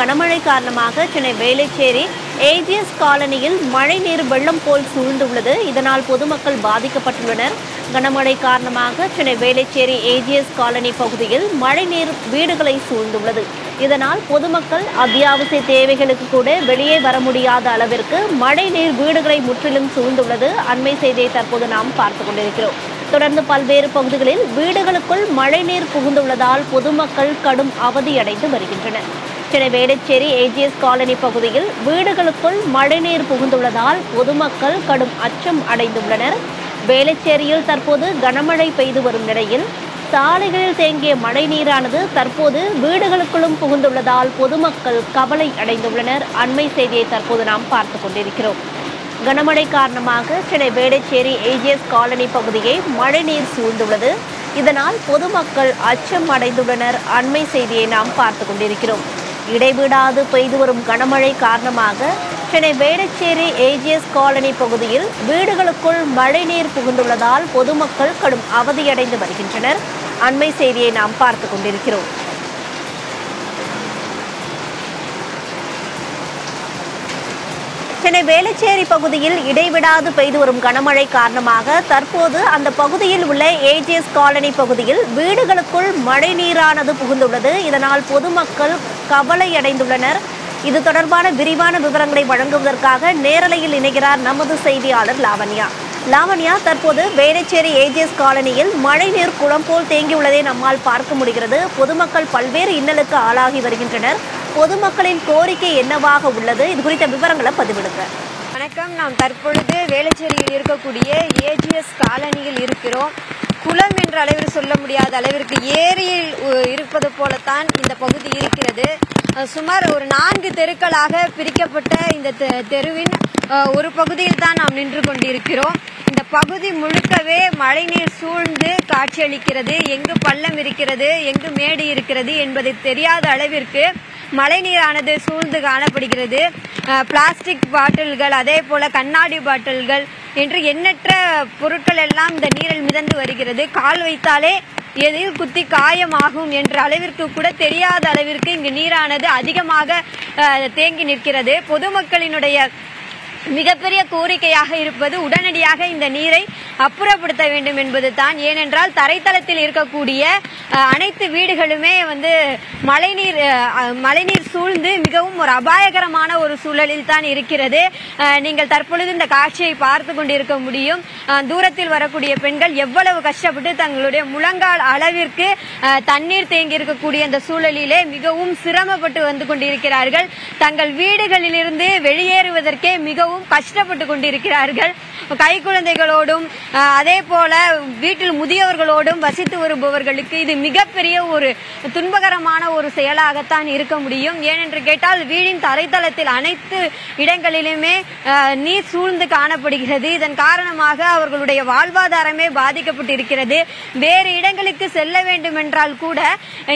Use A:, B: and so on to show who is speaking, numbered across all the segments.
A: கனமழை காரணமாக சென்னை வேளச்சேரி ஏஜிஎஸ் காலனியில் மழைநீர் வெள்ளம் போல் சூழ்ந்துள்ளது. இதனால் பொதுமக்கள் பாதிக்கப்பட்டுள்ளனர். கனமழை காரணமாக சென்னை வேளச்சேரி ஏஜிஎஸ் காலனி பகுதியில் மழைநீர் வீடுகளை சூழ்ந்துள்ளது. இதனால் பொதுமக்கள் அத்தியாவசிய தேவைகளுக்கு கூட வெளியே வர முடியாத அளவிற்கு மழைநீர் வீடுகளை முற்றிலும் சூழ்ந்துள்ளது. அண்மை செய்தியை தற்போது நாம் பார்த்துக் கொண்டிருக்கிறோம். தொடர்ந்து பல்வேறு பகுதிகளில் வீடுகளுக்குள் மழைநீர் புகுந்துள்ளதால் பொதுமக்கள் கடும் அவதியடைந்து வருகின்றனர். சென்னை வேளச்சேரி ஏஜிஎஸ் காலனி பகுதியில் வீடுகளுக்குள் மழைநீர் புகுந்துள்ளதால் பொதுமக்கள் கடும் அச்சம் அடைந்துள்ளனர். வேளச்சேரியில் தற்போது கனமழை பெய்து வரும் நிலையில் சாலைகளில் தேங்கிய மழை நீரானது தற்போது வீடுகளுக்குள்ளும் புகுந்துள்ளதால் பொதுமக்கள் கவலை அடைந்துள்ளனர். அண்மை செய்தியை தற்போது நாம் பார்த்துக் கொண்டிருக்கிறோம். கனமழை காரணமாக சென்னை வேளச்சேரி ஏஜிஎஸ் காலனி பகுதியை மழைநீர் சூழ்ந்துள்ளது. இதனால் பொதுமக்கள் அச்சம் அடைந்துள்ளனர். அண்மை செய்தியை நாம் பார்த்துக் கொண்டிருக்கிறோம். இடைவிடாது பெய்து வரும் கனமழை காரணமாக சென்னை வேளச்சேரி ஏஜிஎஸ் காலனி பகுதியில் வீடுகளுக்குள் மழைநீர் புகுந்துள்ளதால் பொதுமக்கள் கடும் அவதியடைந்து வருகின்றனர். அண்மை செய்தியை நாம் பார்த்துக் கொண்டிருக்கிறோம். சென்னை வேளச்சேரி பகுதியில் இடைவிடாது பெய்து வரும் கனமழை காரணமாக தற்போது அந்த பகுதியில் உள்ள ஏஜிஎஸ் காலனி பகுதியில் வீடுகளுக்குள் மழை நீரானது புகுந்துள்ளது. இதனால் பொதுமக்கள் கவலை அடைந்துள்ளனர். இது தொடர்பான விரிவான விவரங்களை வழங்குவதற்காக நேரலையில் இணைகிறார் நமது செய்தியாளர் லாவண்யா. தற்போது வேளச்சேரி ஏஜிஎஸ் காலனியில் மழைநீர் குளம் போல் தேங்கியுள்ளதை நம்மால் பார்க்க முடிகிறது. பொதுமக்கள் பல்வேறு இன்னலுக்கு ஆளாகி வருகின்றனர். பொதுமக்களின் கோரிக்கை என்னவாக உள்ளது? இது குறித்த விவரங்களை பதிவிடுங்க.
B: வணக்கம். நாம் தற்பொழுது வேளச்சேரியில் இருக்கக்கூடிய ஏஜிஎஸ் காலனியில் இருக்கிறோம். குளம் என்ற அளவில் சொல்ல முடியாத அளவிற்கு ஏரியில் இருப்பது போலத்தான் இந்த பகுதி இருக்கிறது. சுமார் ஒரு 4 தெருக்களாக பிரிக்கப்பட்ட இந்த தெருவின் ஒரு பகுதியில் தான் நாம் நின்று கொண்டிருக்கிறோம். இந்த பகுதி முழுக்கவே மழைநீர் சூழ்ந்து காட்சியளிக்கிறது. எங்கு பள்ளம் இருக்கிறது, எங்கு மேடு இருக்கிறது என்பது தெரியாத அளவிற்கு மழைநீரானது சூழ்ந்து காணப்படுகிறது. பிளாஸ்டிக் பாட்டில்கள், அதே போல கண்ணாடி பாட்டில்கள் என்று எண்ணற்ற பொருட்கள் எல்லாம் இந்த நீரில் மிதந்து வருகிறது. கால் வைத்தாலே எதில் குத்தி காயமாகும் என்ற அளவிற்கு கூட தெரியாத அளவிற்கு இங்கு நீரானது அதிகமாக தேங்கி நிற்கிறது. பொதுமக்களினுடைய மிகப்பெரிய கோரிக்கையாக இருப்பது உடனடியாக இந்த நீரை அப்புறப்படுத்த வேண்டும் என்பது தான். ஏனென்றால் தரைத்தளத்தில் இருக்கக்கூடிய அனைத்து வீடுகளுமே மழைநீர் சூழ்ந்து மிகவும் ஒரு அபாயகரமான ஒரு சூழலில் தான் இருக்கிறது. நீங்கள் தற்பொழுது இந்த காட்சியை பார்த்து கொண்டிருக்க முடியும். தூரத்தில் வரக்கூடிய பெண்கள் எவ்வளவு கஷ்டப்பட்டு தங்களுடைய முழங்கால் அளவிற்கு தண்ணீர் தேங்கி இருக்கக்கூடிய அந்த சூழலிலே மிகவும் சிரமப்பட்டு வந்து கொண்டிருக்கிறார்கள். தங்கள் வீடுகளிலிருந்து வெளியேறுவதற்கே மிகவும் கஷ்டப்பட்டு கொண்டிருக்கிறார்கள். கைக்குழந்தைகளோடும் அதே போல வீட்டில் முதியவர்களோடும் வசித்து வருபவர்களுக்கு இது மிகப்பெரிய ஒரு துன்பகரமான ஒரு செயலாகத்தான் இருக்க முடியும். ஏனென்று கேட்டால் வீடின் தரைத்தளத்தில் அனைத்து இடங்களிலுமே நீர் சூழ்ந்து காணப்படுகிறது. இதன் காரணமாக அவர்களுடைய வாழ்வாதாரமே பாதிக்கப்பட்டிருக்கிறது. வேறு இடங்களுக்கு செல்ல வேண்டும் என்றால் கூட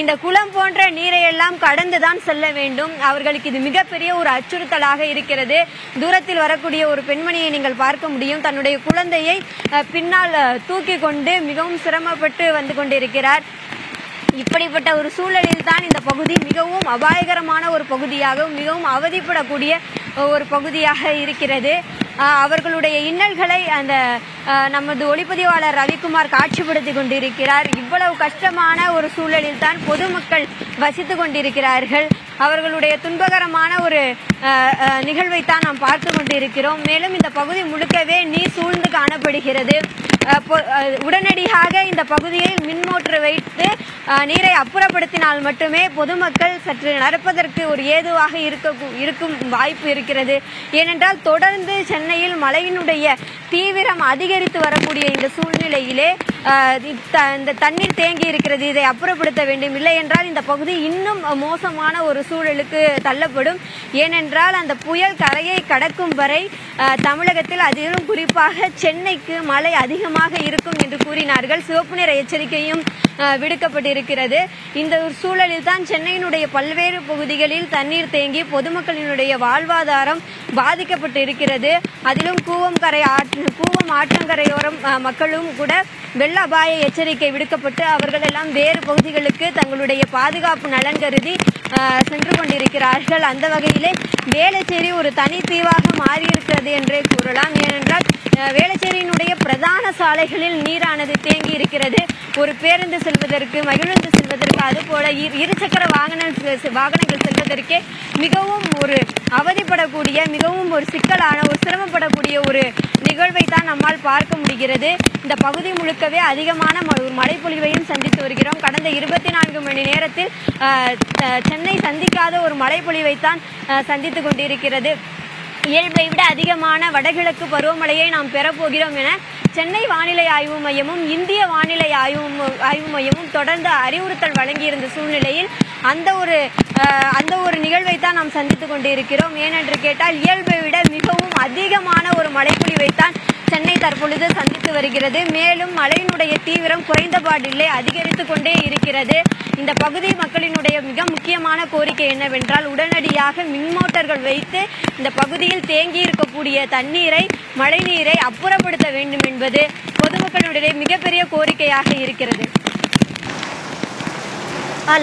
B: இந்த குளம் போன்ற நீரை எல்லாம் கடந்துதான் செல்ல வேண்டும். அவர்களுக்கு இது மிகப்பெரிய ஒரு அச்சுறுத்தலாக இருக்கிறது. தூரத்தில் வரக்கூடிய ஒரு பெண்மணியை நீங்கள் பார்க்க முடியும். தன்னுடைய குழந்தையை பின்னால் தூக்கி கொண்டு மிகவும் சிரமப்பட்டு வந்து கொண்டிருக்கிறார். இப்படிப்பட்ட ஒரு சூழலில் தான் இந்த பகுதி மிகவும் அபாயகரமான ஒரு பகுதியாகவும் மிகவும் அவதிப்படக்கூடிய ஒரு பகுதியாக இருக்கிறது. அவர்களுடைய இன்னல்களை அந்த நமது ஒளிப்பதிவாளர் ரவிக்குமார் காட்சிப்படுத்தி கொண்டிருக்கிறார். இவ்வளவு கஷ்டமான ஒரு சூழலில் தான் பொதுமக்கள் வசித்து கொண்டிருக்கிறார்கள். அவர்களுடைய துன்பகரமான ஒரு நிகழ்வைத்தான் நாம் பார்த்து கொண்டிருக்கிறோம். மேலும் இந்த பகுதி முழுக்கவே நீர் சூழ்ந்து காணப்படுகிறது. உடனடியாக இந்த பகுதியில் மின் மோட்டர் வைத்து நீரை அப்புறப்படுத்தினால் மட்டுமே பொதுமக்கள் சற்று நடப்பதற்கு ஒரு ஏதுவாக இருக்கும் வாய்ப்பு இருக்கிறது. ஏனென்றால் தொடர்ந்து சென்னையில் மழையினுடைய தீவிரம் அதிகரித்து வரக்கூடிய இந்த சூழ்நிலையிலே இந்த தண்ணீர் தேங்கி இருக்கிறது. இதை அப்புறப்படுத்த வேண்டும். இல்லை என்றால் இந்த பகுதி இன்னும் மோசமான ஒரு சூழலுக்கு தள்ளப்படும். ஏனென்றால் அந்த புயல் கரையை கடக்கும் வரை தமிழகத்தில் அதிலும் குறிப்பாக சென்னைக்கு மழை அதிகமாக இருக்கும் என்று கூறினார்கள். சிவப்பு நிற எச்சரிக்கையும் விடுக்கப்பட்டிருக்கிறது. இந்த ஒரு சூழலில் தான் சென்னையினுடைய பல்வேறு பகுதிகளில் தண்ணீர் தேங்கி பொதுமக்களினுடைய வாழ்வாதாரம் பாதிக்கப்பட்டு இருக்கிறது. அதிலும் கூவம் கரை ஆற்றில் கூவம் ஆற்றங்கரையோரம் மக்களும் கூட வெள்ள அபாய எச்சரிக்கை விடுக்கப்பட்டு அவர்கள் எல்லாம் வேறு பகுதிகளுக்கு தங்களுடைய பாதுகாப்பு நலன் கருதி சென்று கொண்டிருக்கிறார்கள். அந்த வகையிலே வேளச்சேரி ஒரு தனித்தீவாக மாறியிருக்கிறது என்றே கூறலாம். ஏனென்றால் வேளச்சேரியினுடைய பிரதான சாலைகளில் நீரானது தேங்கி இருக்கிறது. ஒரு பேருந்து செல்வதற்கு, மகிழுந்து செல்வதற்கு, அதுபோல இருசக்கர வாகனங்கள் செல்வதற்கே மிகவும் ஒரு அவதிப்படக்கூடிய, மிகவும் ஒரு சிக்கலான, ஒரு சிரமப்படக்கூடிய ஒரு நிகழ்வை தான் நம்மால் பார்க்க முடிகிறது. இந்த பகுதி முழுக்கவே அதிகமான மழைப்பொழிவையும் சந்தித்து வருகிறோம். கடந்த 24 மணி நேரத்தில் சென்னை சந்திக்காத ஒரு மழைப்பொழிவைத்தான் சந்தித்து கொண்டிருக்கிறது. இயல்பை விட அதிகமான வடகிழக்கு பருவமழையை நாம் பெறப்போகிறோம் என சென்னை வானிலை ஆய்வு மையமும் இந்திய வானிலை ஆய்வு மையமும் தொடர்ந்து அறிவுறுத்தல் வழங்கியிருந்த சூழ்நிலையில் அந்த ஒரு நிகழ்வைத்தான் நாம் சந்தித்து கொண்டிருக்கிறோம். ஏனென்று கேட்டால் இயல்பை விட மிகவும் அதிகமான ஒரு மழைப்பொழிவைத்தான் சென்னை தற்பொழுது சந்தித்து வருகிறது. மேலும் மழையினுடைய தீவிரம் குறைந்தபாடில்லை, அதிகரித்து கொண்டே இருக்கிறது. இந்த பகுதி மக்களினுடைய மிக முக்கியமான கோரிக்கை என்னவென்றால், உடனடியாக மின்மோட்டர்கள் வைத்து இந்த பகுதியில் தேங்கி இருக்கக்கூடிய தண்ணீரை, மழை நீரை அப்புறப்படுத்த வேண்டும் என்பது பொதுமக்களுடைய மிகப்பெரிய கோரிக்கையாக இருக்கிறது.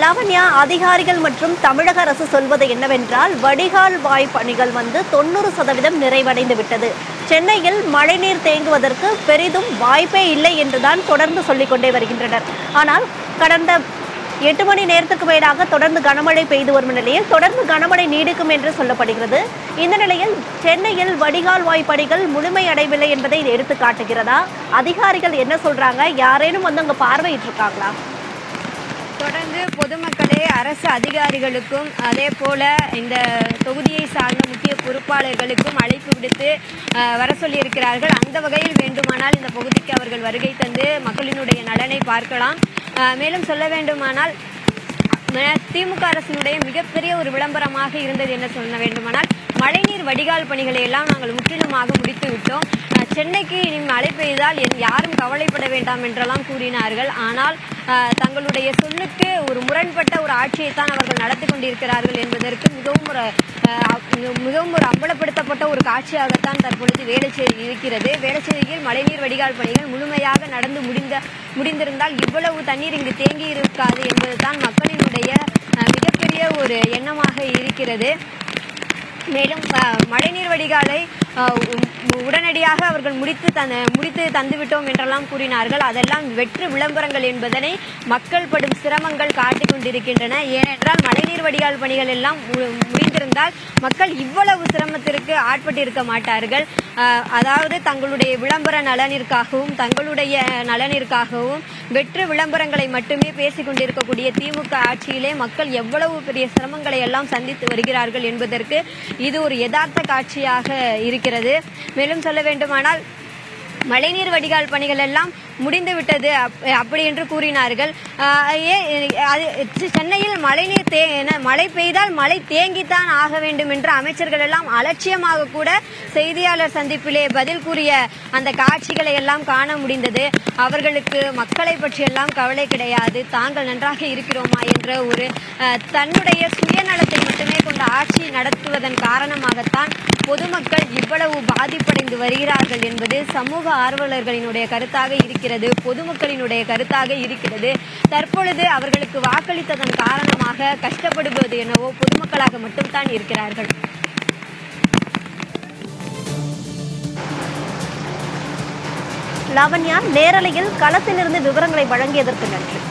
A: லாவண்யா, அதிகாரிகள் மற்றும் தமிழக அரசு சொல்வது என்னவென்றால், வடிகால் வாய் பணிகள் 90% நிறைவடைந்து விட்டது. சென்னையில் மழைநீர் தேங்குவதற்கு பெரிதும் வாய்ப்பே இல்லை என்றுதான் தொடர்ந்து சொல்லிக் கொண்டே வருகின்றனர். ஆனால் கடந்த 8 மணி நேரத்துக்கு மேலாக தொடர்ந்து கனமழை பெய்து வரும் நிலையில் தொடர்ந்து கனமழை நீடிக்கும் என்று சொல்லப்படுகிறது. இந்த நிலையில் சென்னையில் வடிகால் வாய் பணிகள் முழுமையடையவில்லை என்பதை இது எடுத்து காட்டுகிறதா? அதிகாரிகள் என்ன சொல்றாங்க? யாரேனும் அங்க பார்வையிட்டு இருக்காங்களா?
B: தொடர்ந்து பொதுமக்களே அரசு அதிகாரிகளுக்கும் அதே போல இந்த தொகுதியை சார்ந்த முக்கிய பொறுப்பாளர்களுக்கும் அழைப்பு விடுத்து வர சொல்லியிருக்கிறார்கள். அந்த வகையில் வேண்டுமானால் இந்த பகுதிக்கு அவர்கள் வருகை தந்து மக்களினுடைய நலனை பார்க்கலாம். மேலும் சொல்ல வேண்டுமானால் திமுக அரசினுடைய மிகப்பெரிய ஒரு விளம்பரமாக இருந்தது என்ன சொல்ல வேண்டுமானால், மழைநீர் வடிகால் பணிகளை எல்லாம் நாங்கள் முற்றிலுமாக முடித்து விட்டோம், சென்னைக்கு இனி மழை பெய்தால் யாரும் கவலைப்பட வேண்டாம் என்றெல்லாம் கூறினார்கள். ஆனால் தங்களுடைய சொல்லுக்கு ஒரு முரண்பட்ட ஒரு ஆட்சியைத்தான் அவர்கள் நடத்தி கொண்டிருக்கிறார்கள் என்பதற்கு மிகவும் ஒரு அம்பலப்படுத்தப்பட்ட ஒரு காட்சியாகத்தான் தற்பொழுது வேளச்சேரி இருக்கிறது. வேளச்சேரியில் மழைநீர் வடிகால் பணிகள் முழுமையாக நடந்து முடிந்திருந்தால் இவ்வளவு தண்ணீர் இங்கு தேங்கி இருக்காது என்பதுதான் மக்களினுடைய மிகப்பெரிய ஒரு எண்ணமாக இருக்கிறது. மேலும் மழைநீர் வடிகாலை உடனடியாக அவர்கள் முடித்து தந்துவிட்டோம் என்றெல்லாம் கூறினார்கள். அதெல்லாம் வெற்று விளம்பரங்கள் என்பதனை மக்கள் படும் சிரமங்கள் காட்டிக் கொண்டிருக்கின்றன. ஏனென்றால் மழைநீர் வடிகால் பணிகள் எல்லாம் முடிந்திருந்தால் மக்கள் இவ்வளவு சிரமத்திற்கு ஆட்பட்டிருக்க மாட்டார்கள். அதாவது தங்களுடைய விளம்பர நலனிற்காகவும் தங்களுடைய நலனிற்காகவும் வெற்று விளம்பரங்களை மட்டுமே பேசிக் கொண்டிருக்கக்கூடிய திமுக ஆட்சியிலே மக்கள் எவ்வளவு பெரிய சிரமங்களை எல்லாம் சந்தித்து வருகிறார்கள் என்பதற்கு இது ஒரு யதார்த்த காட்சியாக இருக்கிறது. மேலும் சொல்ல வேண்டுமானால் மழைநீர் வடிகால் பணிகள் எல்லாம் முடிந்துவிட்டது அப்படி என்று கூறினார்கள். சென்னையில் மழை பெய்தால் மழை தேங்கித்தான் ஆக வேண்டும் என்று அமைச்சர்கள் எல்லாம் அலட்சியமாக கூட செய்தியாளர் சந்திப்பிலே பதில் கூறிய அந்த காட்சிகளை எல்லாம் காண முடிந்தது. அவர்களுக்கு மக்களை பற்றியெல்லாம் கவலை கிடையாது, தாங்கள் நன்றாக இருக்கிறோமா என்ற ஒரு தன்னுடைய சுயநலத்தை மட்டுமே கொண்ட ஆட்சி நடத்துவதன் காரணமாகத்தான் பொதுமக்கள் இவ்வளவு பாதிப்படைந்து வருகிறார்கள் என்பது சமூக ஆர்வலர்களினுடைய கருத்தாக இருக்கிறது, பொதுமக்களினுடைய கருத்தாக இருக்கிறது. தற்பொழுது அவர்களுக்கு வாக்களித்ததன் காரணமாக கஷ்டப்படுவது என்னவோ பொதுமக்களாக மட்டும்தான் இருக்கிறார்கள்.
A: லாவண்யா, நேரலையில் களத்திலிருந்து விவரங்களை வழங்கியதற்கு நன்றி.